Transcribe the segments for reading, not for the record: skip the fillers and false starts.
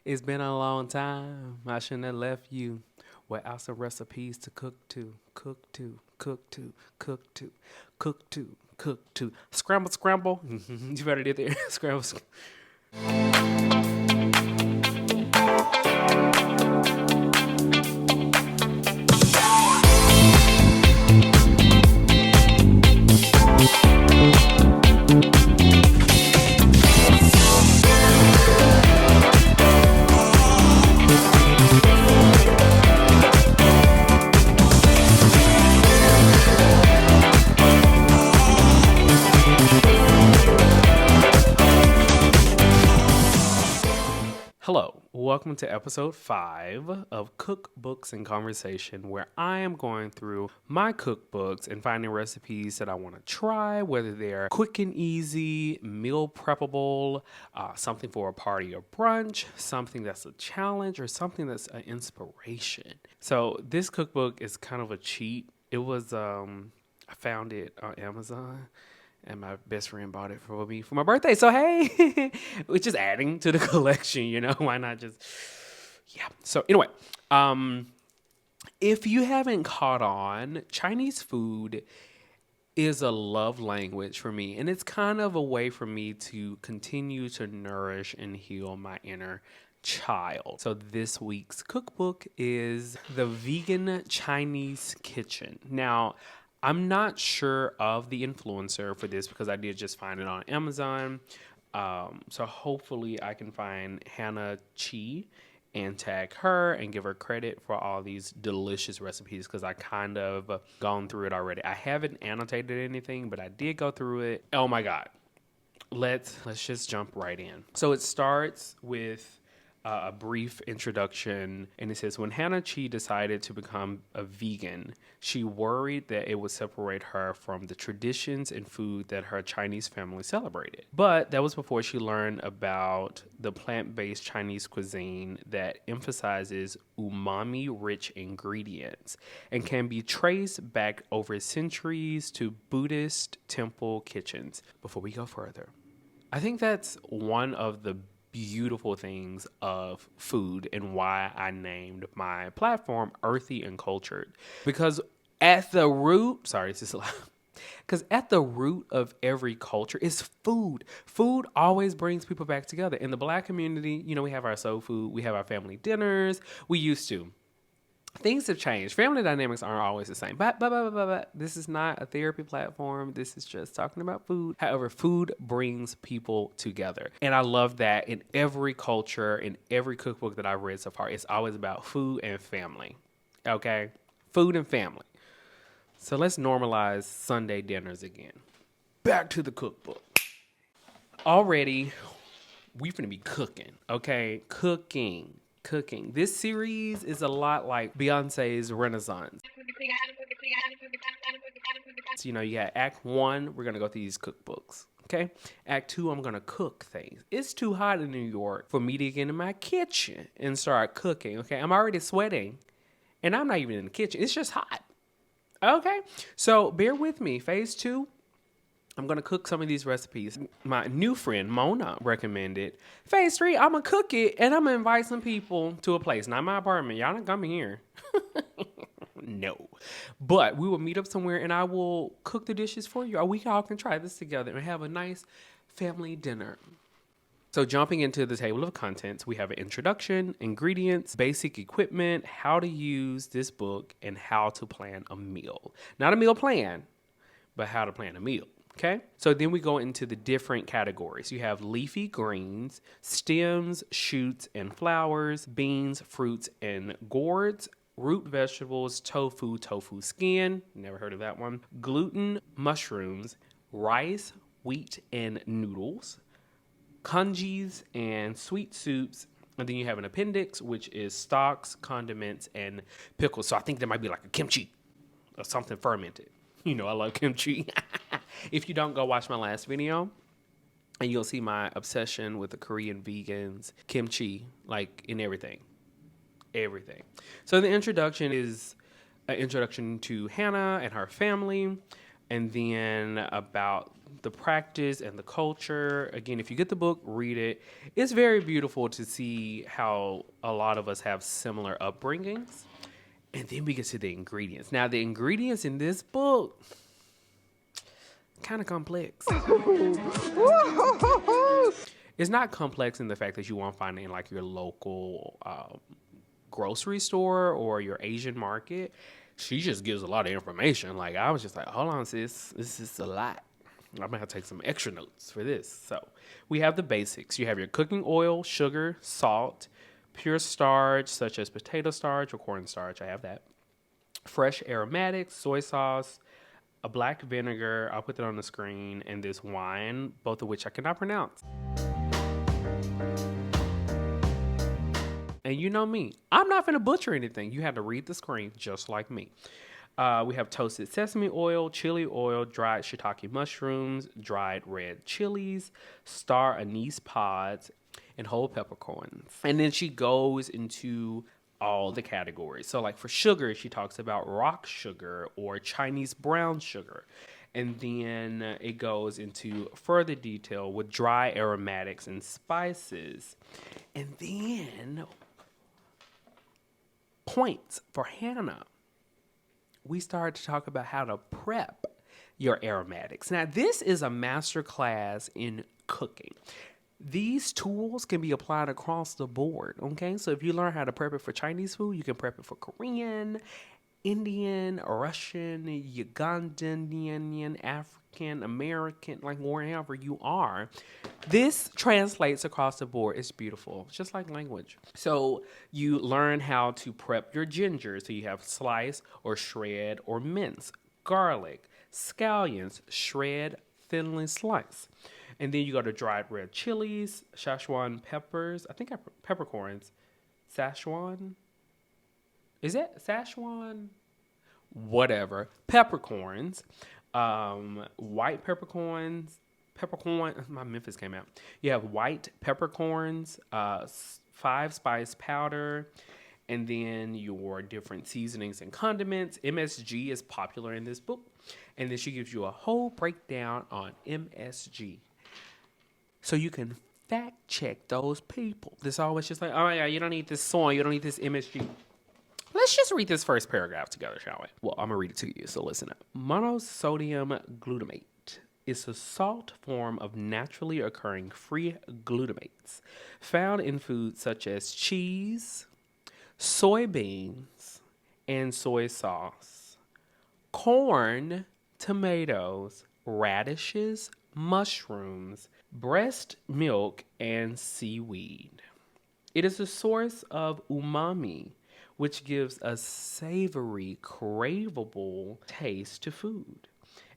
It's been a long time. I shouldn't have left you without some recipes to cook to. Scramble, scramble. You better did there. Scramble. Hello, welcome to episode 5 of Cookbooks and Conversation, where I am going through my cookbooks and finding recipes that I want to try, whether they're quick and easy, meal preppable, something for a party or brunch, something that's a challenge, or something that's an inspiration. So this cookbook is kind of a cheat. It was, I found it on Amazon. And my best friend bought it for me for my birthday. So, hey, we're just adding to the collection, Why not just, yeah. So, anyway, if you haven't caught on, Chinese food is a love language for me. And it's kind of a way for me to continue to nourish and heal my inner child. So this week's cookbook is The Vegan Chinese Kitchen. Now, I'm not sure of the influencer for this because I did just find it on Amazon. So hopefully I can find Hannah Chi and tag her and give her credit for all these delicious recipes because I kind of gone through it already. I haven't annotated anything, but I did go through it. Oh my God. Let's just jump right in. So it starts with a brief introduction, and it says, when Hannah Chi decided to become a vegan, she worried that it would separate her from the traditions and food that her Chinese family celebrated. But that was before she learned about the plant-based Chinese cuisine that emphasizes umami-rich ingredients and can be traced back over centuries to Buddhist temple kitchens. Before we go further, I think that's one of the beautiful things of food and why I named my platform Earthy and Cultured. Because at the root, sorry, this is loud. Because at the root of every culture is food. Food always brings people back together. In the Black community, we have our soul food, we have our family dinners. We used to. Things have changed. Family dynamics aren't always the same. But this is not a therapy platform. This is just talking about food. However, food brings people together. And I love that in every culture, in every cookbook that I've read so far, it's always about food and family. Okay? Food and family. So let's normalize Sunday dinners again. Back to the cookbook. Already, we're going to be cooking. Okay? Cooking. This series is a lot like Beyonce's Renaissance. So, you got Act 1, we're going to go through these cookbooks. Okay? Act 2, I'm going to cook things. It's too hot in New York for me to get in my kitchen and start cooking. Okay? I'm already sweating and I'm not even in the kitchen. It's just hot. Okay? So bear with me. Phase 2. I'm going to cook some of these recipes. My new friend, Mona, recommended. Phase 3, I'm going to cook it, and I'm going to invite some people to a place. Not my apartment. Y'all not coming here. No. But we will meet up somewhere, and I will cook the dishes for you. Or we all can try this together and have a nice family dinner. So jumping into the table of contents, we have an introduction, ingredients, basic equipment, how to use this book, and how to plan a meal. Not a meal plan, but how to plan a meal. Okay, so then we go into the different categories. You have leafy greens, stems, shoots, and flowers, beans, fruits, and gourds, root vegetables, tofu skin, never heard of that one, gluten, mushrooms, rice, wheat, and noodles, congis, and sweet soups. And then you have an appendix, which is stocks, condiments, and pickles. So I think there might be like a kimchi or something fermented. I love kimchi. If you don't, go watch my last video and you'll see my obsession with the Korean vegans, kimchi, like in everything. So the introduction is an introduction to Hannah and her family. And then about the practice and the culture. Again, if you get the book, read it. It's very beautiful to see how a lot of us have similar upbringings. And then we get to the ingredients. Now, the ingredients in this book, kind of complex. It's not complex in the fact that you won't find it in like your local grocery store or your Asian market. She just gives a lot of information. Like, I was just like, hold on, sis, this is a lot. I'm gonna have to take some extra notes for this. So we have the basics. You have your cooking oil, sugar, salt, pure starch such as potato starch or cornstarch. I have that. Fresh aromatics, soy sauce, a black vinegar. I'll put that on the screen, and this wine, both of which I cannot pronounce. And you know me, I'm not going to butcher anything. You had to read the screen just like me. We have toasted sesame oil, chili oil, dried shiitake mushrooms, dried red chilies, star anise pods, and whole peppercorns. And then she goes into all the categories. So like for sugar, she talks about rock sugar or Chinese brown sugar. And then it goes into further detail with dry aromatics and spices. And then points for Hannah. We started to talk about how to prep your aromatics. Now, this is a master class in cooking. These tools can be applied across the board, okay? So if you learn how to prep it for Chinese food, you can prep it for Korean, Indian, Russian, Ugandan, African, American, like wherever you are. This translates across the board. It's beautiful. It's just like language. So you learn how to prep your ginger. So you have slice or shred or mince, garlic, scallions, shred, thinly slice. And then you go to dried red chilies, Szechuan peppers, I think peppercorns, Szechuan. Is that Szechuan? Whatever. Peppercorns, white peppercorns, my Memphis came out. You have white peppercorns, 5-spice powder, and then your different seasonings and condiments. MSG is popular in this book. And then she gives you a whole breakdown on MSG. So you can fact check those people. This always just like, oh yeah, you don't need this soy, you don't need this MSG. Let's just read this first paragraph together, shall we? Well, I'm going to read it to you, so listen up. Monosodium glutamate is a salt form of naturally occurring free glutamates found in foods such as cheese, soybeans, and soy sauce, corn, tomatoes, radishes, mushrooms, breast milk, and seaweed. It is a source of umami, which gives a savory, craveable taste to food,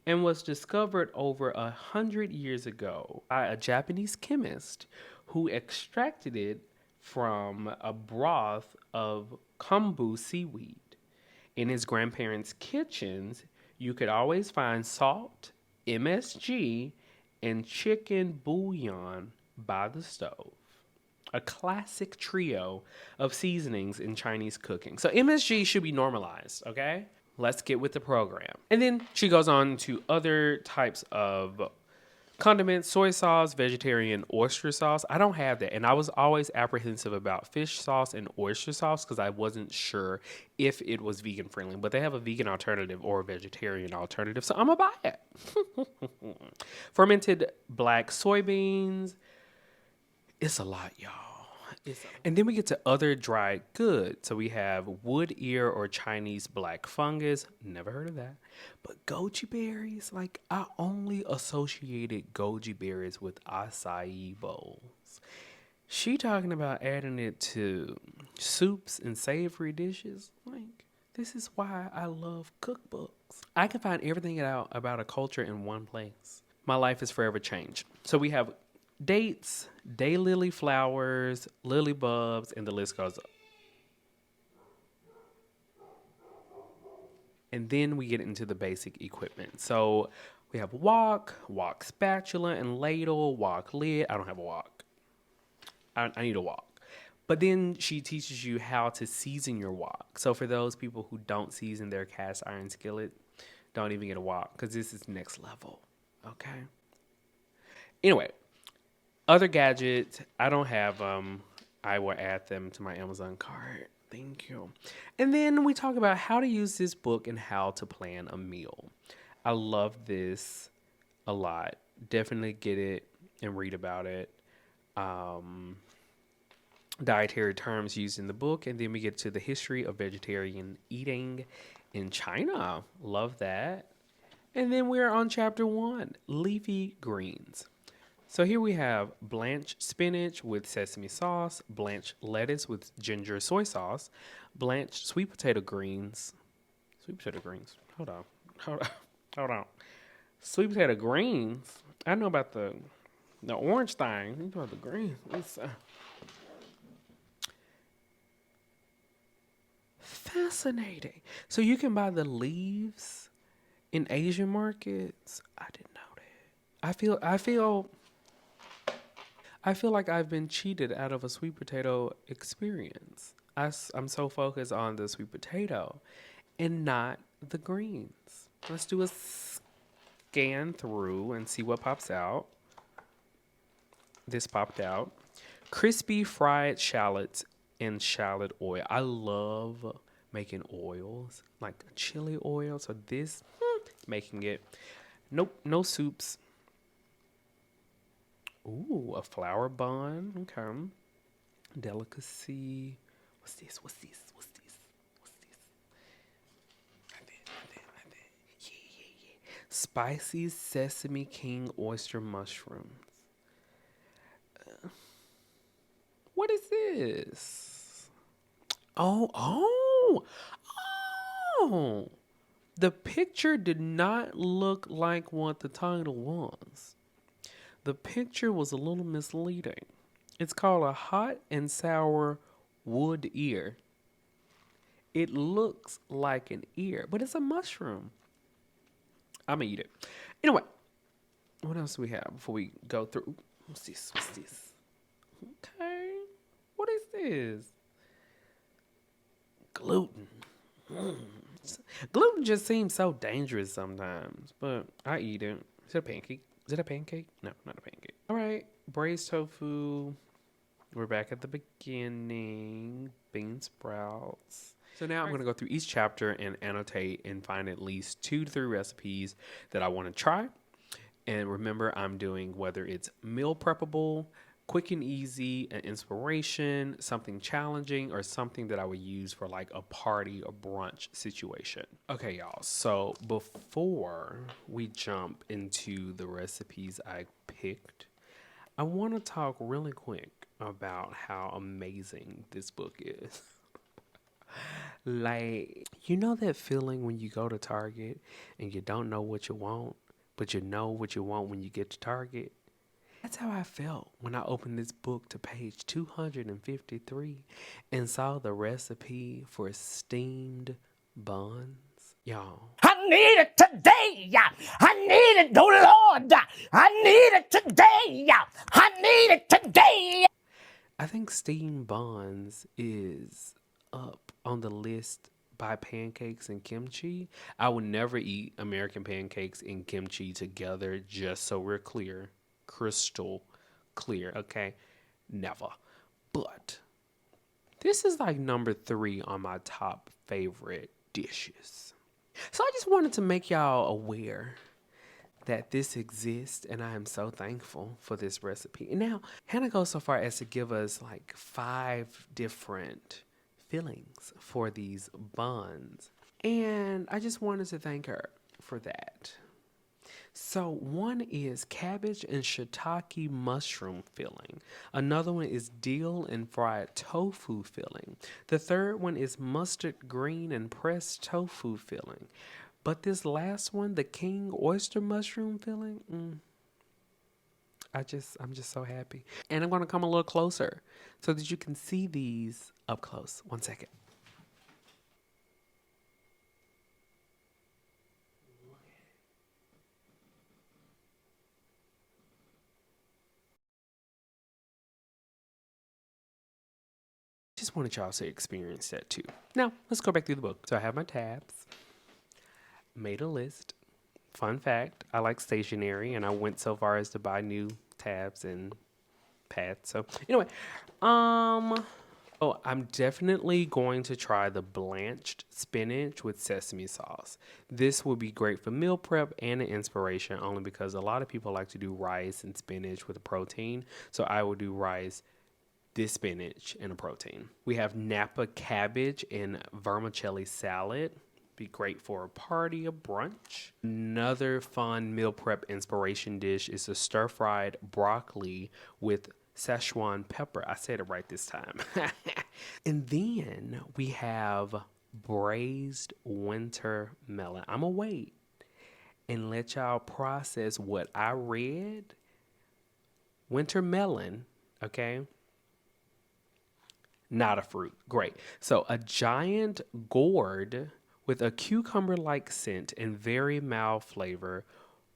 and was discovered over 100 years ago by a Japanese chemist who extracted it from a broth of kombu seaweed. In his grandparents' kitchens, you could always find salt, MSG, and chicken bouillon by the stove. A classic trio of seasonings in Chinese cooking. So MSG should be normalized, okay? Let's get with the program. And then she goes on to other types of condiments, soy sauce, vegetarian oyster sauce. I don't have that. And I was always apprehensive about fish sauce and oyster sauce because I wasn't sure if it was vegan friendly. But they have a vegan alternative or a vegetarian alternative. So I'm going to buy it. Fermented black soybeans. It's a lot, y'all. And then we get to other dried goods. So we have wood ear or Chinese black fungus. Never heard of that. But goji berries, like I only associated goji berries with acai bowls. She talking about adding it to soups and savory dishes. Like, this is why I love cookbooks. I can find everything out about a culture in one place. My life is forever changed. So we have dates, daylily flowers, lily bulbs, and the list goes up. And then we get into the basic equipment. So we have wok spatula and ladle, wok lid. I don't have a wok. I need a wok. But then she teaches you how to season your wok. So for those people who don't season their cast iron skillet, don't even get a wok because this is next level. Okay. Anyway, other gadgets, I don't have them. I will add them to my Amazon cart. Thank you. And then we talk about how to use this book and how to plan a meal. I love this a lot. Definitely get it and read about it. Um, Dietary terms used in the book. And then we get to the history of vegetarian eating in China. Love that. And then we're on chapter 1, leafy greens. So here we have blanched spinach with sesame sauce, blanched lettuce with ginger soy sauce, blanched sweet potato greens. Sweet potato greens. Hold on, hold on. Sweet potato greens. I know about the orange thing. You know about the greens. It's fascinating. So you can buy the leaves in Asian markets. I didn't know that. I feel like I've been cheated out of a sweet potato experience. I'm so focused on the sweet potato and not the greens. Let's do a scan through and see what pops out. This popped out. Crispy fried shallots in shallot oil. I love making oils, like chili oil. So this, making it. Nope, no soups. Ooh, a flour bun. Okay. Delicacy. What's this? What's this? What's this? What's this? Yeah, yeah, yeah. Spicy sesame king oyster mushrooms. What is this? Oh. Oh. The picture did not look like what the title was. The picture was a little misleading. It's called a hot and sour wood ear. It looks like an ear, but it's a mushroom. I'm gonna eat it. Anyway, what else do we have before we go through? What's this? What's this? Okay. What is this? Gluten. Mm. Gluten just seems so dangerous sometimes, but I eat it. Is it a pancake? Is it a pancake? No, not a pancake. All right. Braised tofu. We're back at the beginning. Bean sprouts. So now I'm going to go through each chapter and annotate and find at least 2 to 3 recipes that I want to try. And remember, I'm doing whether it's meal preppable, quick and easy, an inspiration, something challenging, or something that I would use for like a party or brunch situation. Okay, y'all. So before we jump into the recipes I picked, I want to talk really quick about how amazing this book is. Like, you know that feeling when you go to Target and you don't know what you want, but you know what you want when you get to Target? That's how I felt when I opened this book to page 253 and saw the recipe for steamed buns. Y'all, I need it today. I need it, oh Lord. I need it today. I need it today. I think steamed buns is up on the list by pancakes and kimchi. I would never eat American pancakes and kimchi together, just so we're clear. Crystal clear, okay? Never. But this is like number 3 on my top favorite dishes. So I just wanted to make y'all aware that this exists, and I am so thankful for this recipe. And now, Hannah goes so far as to give us like 5 different fillings for these buns. And I just wanted to thank her for that. So one is cabbage and shiitake mushroom filling. Another one is dill and fried tofu filling. The third one is mustard green and pressed tofu filling. But this last one, the king oyster mushroom filling, I'm just so happy. And I'm going to come a little closer so that you can see these up close. 1 second. Just wanted y'all to experience that too. Now, let's go back through the book. So I have my tabs. made a list. Fun fact, I like stationery, and I went so far as to buy new tabs and pads. So anyway, um, oh, I'm definitely going to try the blanched spinach with sesame sauce. This will be great for meal prep and an inspiration, only because a lot of people like to do rice and spinach with a protein. So I will do rice, this spinach, and a protein. We have Napa cabbage and vermicelli salad. Be great for a party, a brunch. Another fun meal prep inspiration dish is a stir-fried broccoli with Szechuan pepper. I said it right this time. And then we have braised winter melon. I'm gonna wait and let y'all process what I read. Winter melon, okay? Not a fruit. Great. So a giant gourd with a cucumber-like scent and very mild flavor.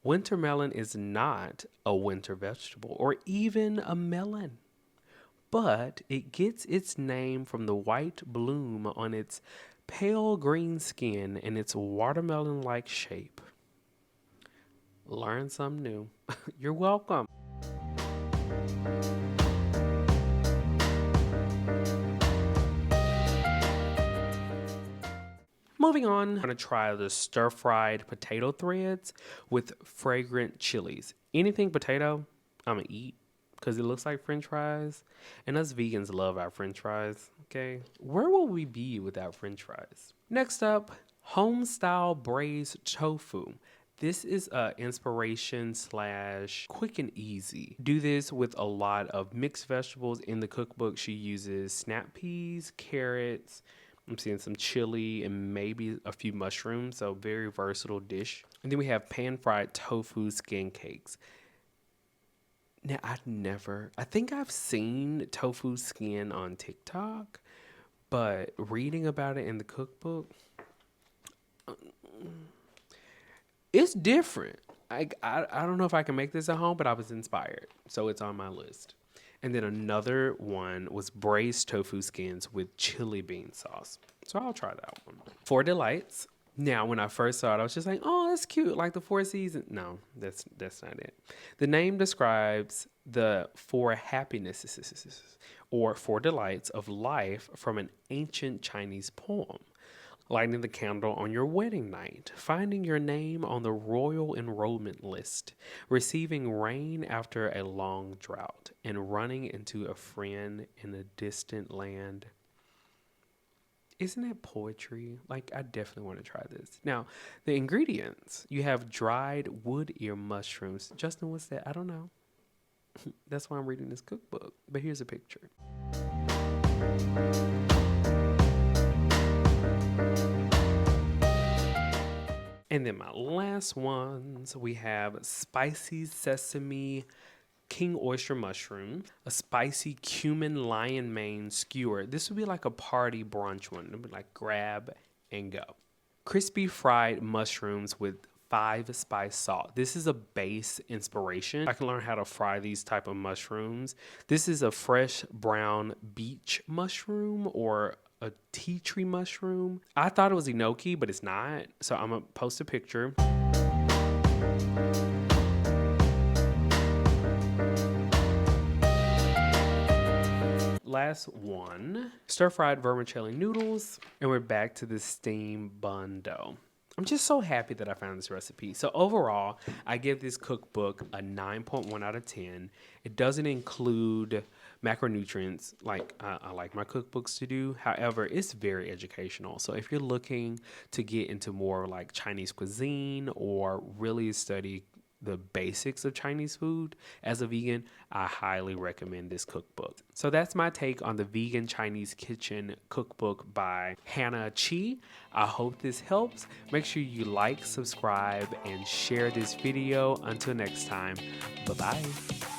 Winter melon is not a winter vegetable or even a melon, but it gets its name from the white bloom on its pale green skin and its watermelon-like shape. Learn something new. You're welcome. Moving on, I'm going to try the stir-fried potato threads with fragrant chilies. Anything potato, I'm going to eat because it looks like french fries. And us vegans love our french fries, okay? Where will we be without french fries? Next up, home-style braised tofu. This is a inspiration / quick and easy. Do this with a lot of mixed vegetables. In the cookbook, she uses snap peas, carrots, I'm seeing some chili and maybe a few mushrooms, so very versatile dish. And then we have pan-fried tofu skin cakes. Now, I think I've seen tofu skin on TikTok, but reading about it in the cookbook, it's different. I don't know if I can make this at home, but I was inspired, so it's on my list. And then another one was braised tofu skins with chili bean sauce. So I'll try that one. Four Delights. Now, when I first saw it, I was just like, oh, that's cute. Like the Four Seasons. No, that's not it. The name describes the four happinesses or four delights of life from an ancient Chinese poem. Lighting the candle on your wedding night, finding your name on the royal enrollment list, receiving rain after a long drought, and running into a friend in a distant land. Isn't that poetry? Like, I definitely want to try this. Now, the ingredients. You have dried wood ear mushrooms. Justin, what's that? I don't know. That's why I'm reading this cookbook. But here's a picture. And then my last ones, we have spicy sesame king oyster mushroom, a spicy cumin lion mane skewer. This would be like a party brunch one. It would be like grab and go. Crispy fried mushrooms with 5-spice salt. This is a base inspiration. I can learn how to fry these type of mushrooms. This is a fresh brown beach mushroom or a tea tree mushroom. I thought it was enoki, but it's not. So I'm gonna post a picture. Last one, stir-fried vermicelli noodles, and we're back to the steamed bun dough. I'm just so happy that I found this recipe. So overall, I give this cookbook a 9.1 out of 10. It doesn't include macronutrients like I like my cookbooks to do. However, it's very educational. So if you're looking to get into more like Chinese cuisine or really study the basics of Chinese food as a vegan, I highly recommend this cookbook. So that's my take on the Vegan Chinese Kitchen cookbook by Hannah Chi. I hope this helps. Make sure you like, subscribe, and share this video. Until next time, bye-bye.